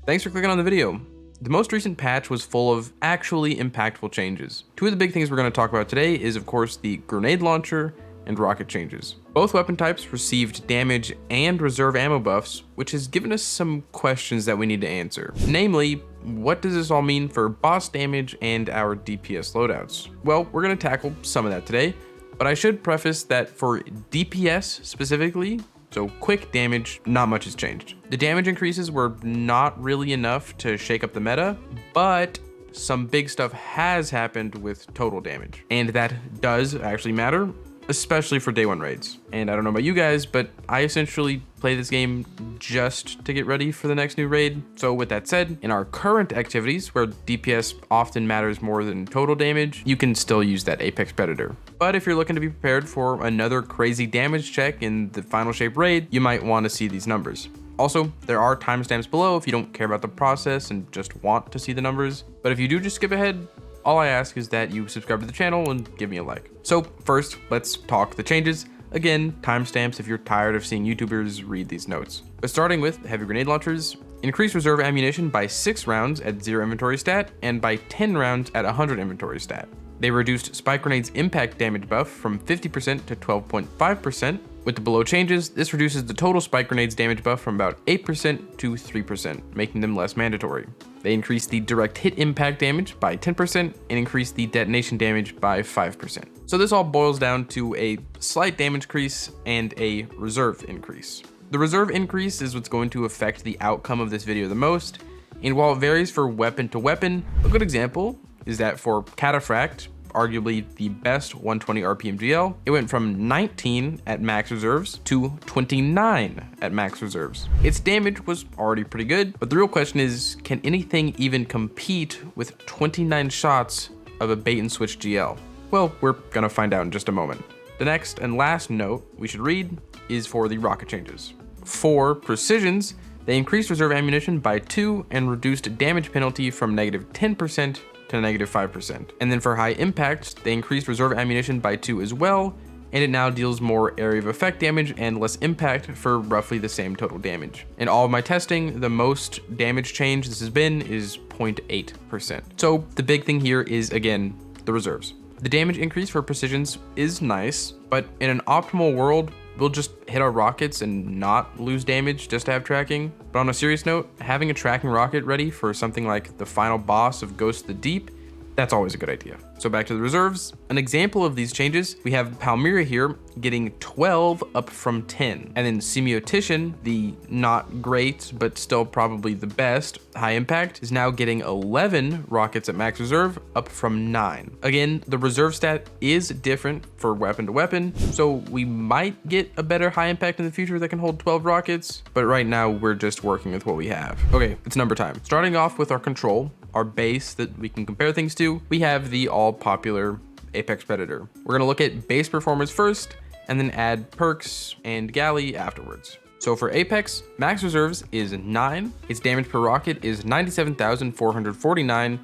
Thanks for clicking on the video. The most recent patch was full of actually impactful changes. Two of the big things we're going to talk about today is of course the grenade launcher and rocket changes. Both weapon types received damage and reserve ammo buffs, which has given us some questions that we need to answer. Namely, what does this all mean for boss damage and our DPS loadouts? Well, we're going to tackle some of that today, but I should preface that for DPS specifically, so quick damage, not much has changed. The damage increases were not really enough to shake up the meta, but some big stuff has happened with total damage, and that does actually matter, especially for day one raids. And I don't know about you guys, but I essentially play this game just to get ready for the next new raid. So with that said, in our current activities where DPS often matters more than total damage, you can still use that Apex Predator. But if you're looking to be prepared for another crazy damage check in the final shape raid, you might want to see these numbers. Also, there are timestamps below if you don't care about the process and just want to see the numbers. But if you do just skip ahead, all I ask is that you subscribe to the channel and give me a like. So first, let's talk the changes. Again, timestamps if you're tired of seeing YouTubers read these notes. But starting with heavy grenade launchers, increase reserve ammunition by 6 rounds at 0 inventory stat and by 10 rounds at 100 inventory stat. They reduced spike grenades impact damage buff from 50% to 12.5%. With the below changes, this reduces the total spike grenades damage buff from about 8% to 3%, making them less mandatory. They increased the direct hit impact damage by 10% and increased the detonation damage by 5%. So this all boils down to a slight damage increase and a reserve increase. The reserve increase is what's going to affect the outcome of this video the most, and while it varies for weapon to weapon, a good example is that for Cataphract, arguably the best 120 RPM GL, it went from 19 at max reserves to 29 at max reserves. Its damage was already pretty good, but the real question is, can anything even compete with 29 shots of a bait and switch GL? Well, we're gonna find out in just a moment. The next and last note we should read is for the rocket changes. For precisions, they increased reserve ammunition by 2 and reduced damage penalty from -10% to -5%. And then for high impact, they increased reserve ammunition by 2 as well, and it now deals more area of effect damage and less impact for roughly the same total damage. In all of my testing, the most damage change this has been is 0.8%. So the big thing here is, again, the reserves. The damage increase for precisions is nice, but in an optimal world, we'll just hit our rockets and not lose damage just to have tracking. But on a serious note, having a tracking rocket ready for something like the final boss of Ghost of the Deep, that's always a good idea. So back to the reserves. An example of these changes, we have Palmyra here getting 12 up from 10. And then Semiotician, the not great, but still probably the best high impact, is now getting 11 rockets at max reserve up from 9. Again, the reserve stat is different for weapon to weapon, so we might get a better high impact in the future that can hold 12 rockets, but right now we're just working with what we have. Okay, it's number time. Starting off with our control, our base that we can compare things to, we have the all popular Apex Predator. We're gonna look at base performance first and then add perks and galley afterwards. So for Apex, max reserves is 9, its damage per rocket is 97,449,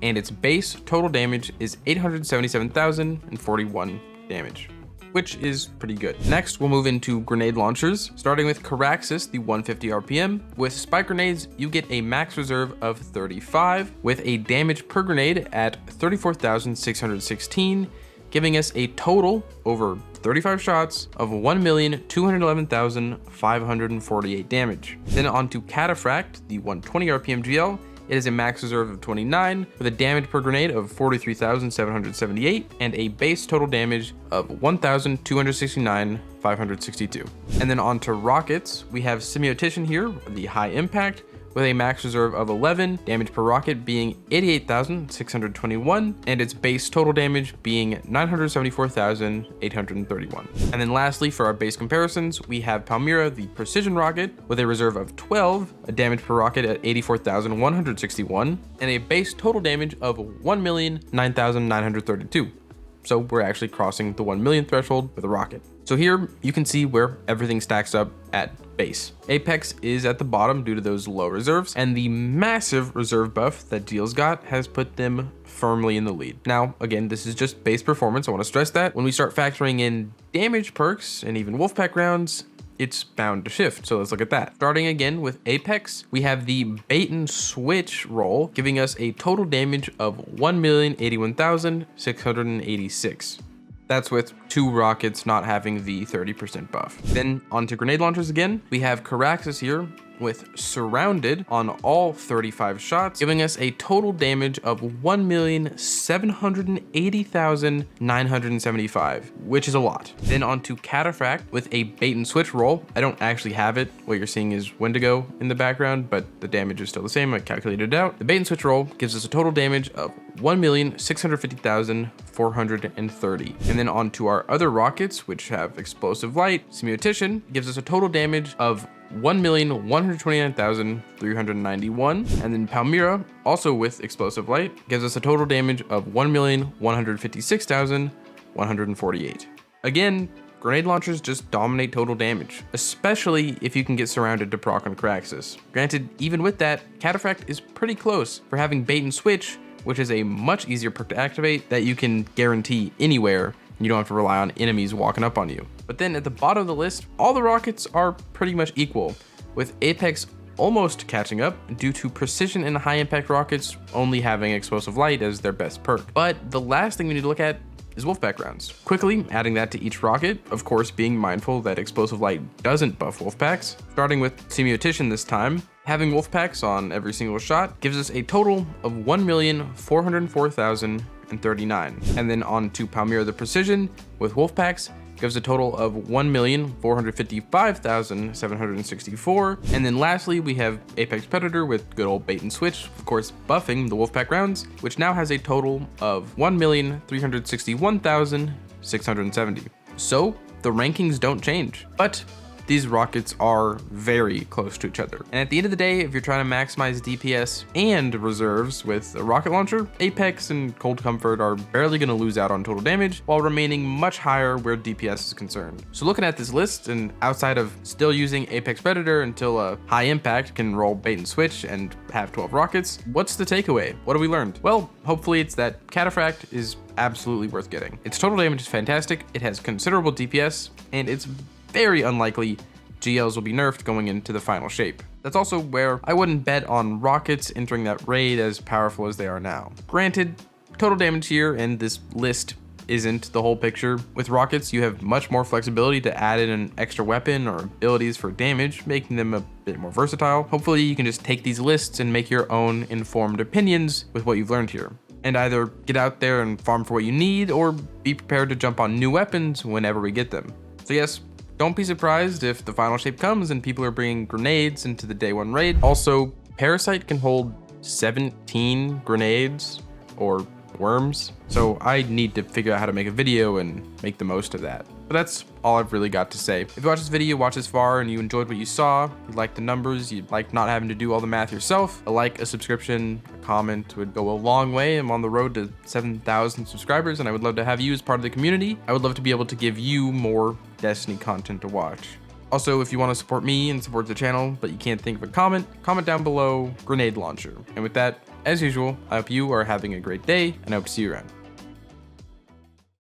and its base total damage is 877,041 damage, which is pretty good. Next, we'll move into grenade launchers, starting with Caraxis, the 150 RPM. With spike grenades, you get a max reserve of 35, with a damage per grenade at 34,616, giving us a total over 35 shots of 1,211,548 damage. Then on to Cataphract, the 120 RPM GL. It is a max reserve of 29 with a damage per grenade of 43,778 and a base total damage of 1,269,562. And then on to rockets, we have Semiotician here, the high impact, with a max reserve of 11, damage per rocket being 88,621, and its base total damage being 974,831. And then lastly, for our base comparisons, we have Palmyra, the precision rocket, with a reserve of 12, a damage per rocket at 84,161, and a base total damage of 1,009,932. So we're actually crossing the 1 million threshold with a rocket. So here you can see where everything stacks up at base. Apex is at the bottom due to those low reserves, and the massive reserve buff that Deal's got has put them firmly in the lead. Now, again, this is just base performance. I want to stress that. When we start factoring in damage perks and even Wolfpack rounds, it's bound to shift. So let's look at that. Starting again with Apex, we have the bait and switch roll, giving us a total damage of 1,081,686. That's with 2 rockets not having the 30% buff. Then onto grenade launchers again. We have Caraxes here with surrounded on all 35 shots, giving us a total damage of 1,780,975, which is a lot. Then onto Cataphract with a bait and switch roll. I don't actually have it. What you're seeing is Wendigo in the background, but the damage is still the same. I calculated it out. The bait and switch roll gives us a total damage of 1,650,430. And then onto our other rockets, which have explosive light. Semiotician gives us a total damage of 1,129,391. And then Palmyra, also with explosive light, gives us a total damage of 1,156,148. Again, grenade launchers just dominate total damage, especially if you can get surrounded to proc on Caraxes. Granted, even with that, Cataphract is pretty close for having bait and switch, which is a much easier perk to activate that you can guarantee anywhere. You don't have to rely on enemies walking up on you. But then at the bottom of the list, all the rockets are pretty much equal, with Apex almost catching up due to precision and high impact rockets only having explosive light as their best perk. But the last thing we need to look at is Wolfpack rounds. Quickly adding that to each rocket, of course being mindful that explosive light doesn't buff Wolfpacks. Starting with Semiotician this time, having Wolfpacks on every single shot gives us a total of 1,404,039. And then on to Palmyra the Precision with Wolfpacks gives a total of 1,455,764. And then lastly, we have Apex Predator with good old bait and switch, of course buffing the Wolfpack rounds, which now has a total of 1,361,670. So the rankings don't change, but these rockets are very close to each other. And at the end of the day, if you're trying to maximize DPS and reserves with a rocket launcher, Apex and Cold Comfort are barely going to lose out on total damage while remaining much higher where DPS is concerned. So looking at this list, and outside of still using Apex Predator until a high impact can roll bait and switch and have 12 rockets, what's the takeaway? What have we learned? Well, hopefully it's that Cataphract is absolutely worth getting. Its total damage is fantastic, it has considerable DPS, and it's very unlikely GLs will be nerfed going into the final shape. That's also where I wouldn't bet on rockets entering that raid as powerful as they are now. Granted, total damage here and this list isn't the whole picture. With rockets, you have much more flexibility to add in an extra weapon or abilities for damage, making them a bit more versatile. Hopefully you can just take these lists and make your own informed opinions with what you've learned here, and either get out there and farm for what you need or be prepared to jump on new weapons whenever we get them. So yes, don't be surprised if the final shape comes and people are bringing grenades into the day 1 raid. Also, Parasite can hold 17 grenades or worms, so I need to figure out how to make a video and make the most of that. But that's all I've really got to say. If you watched this video, watch this far, and you enjoyed what you saw, you like the numbers, you like not having to do all the math yourself, a like, a subscription, a comment would go a long way. I'm on the road to 7,000 subscribers, and I would love to have you as part of the community. I would love to be able to give you more Destiny content to watch. Also, if you want to support me and support the channel, but you can't think of a comment down below, grenade launcher. And with that, as usual, I hope you are having a great day, and I hope to see you around.